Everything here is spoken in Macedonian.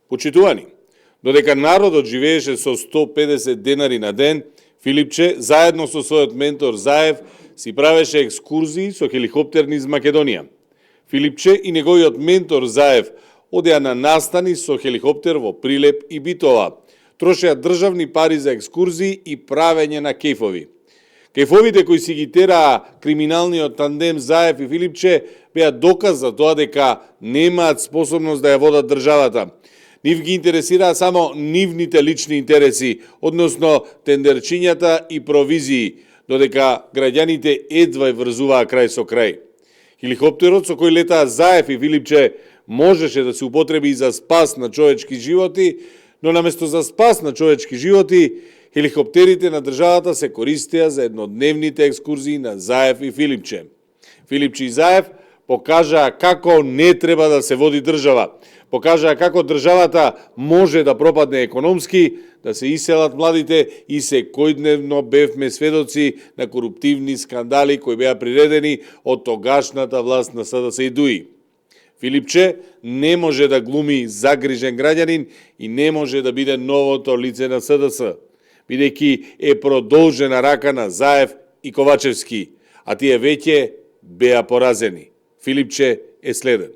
Почитувани, додека народот живееше со 150 денари на ден, Филипче, заедно со својот ментор Заев, си правеше екскурзии со хеликоптер низ Македонија. Филипче и неговиот ментор Заев одеа на настани со хеликоптер во Прилеп и Битола. Трошеа државни пари за екскурзии и правење на кејфови. Кејфовите кои си ги тераа криминалниот тандем Заев и Филипче беа доказ за тоа дека немаат способност да ја водат државата. Нив ги интересираа само нивните лични интереси, односно тендерчињата и провизии, додека граѓаните едва врзуваа крај со крај. Хеликоптерот со кој летаа Заев и Филипче можеше да се употреби и за спас на човечки животи, но наместо за спас на човечки животи, хеликоптерите на државата се користеа за еднодневните екскурзии на Заев и Филипче. Филипче и Заев покажаа како не треба да се води држава, покажаа како државата може да пропадне економски, да се иселат младите и секојдневно бевме сведоци на коруптивни скандали кои беа приредени од тогашната власт на СДС и ДУИ. Филипче не може да глуми загрижен граѓанин и не може да биде новото лице на СДС, бидејќи е продолжена рака на Заев и Ковачевски, а тие веќе беа поразени. Филипче е следен.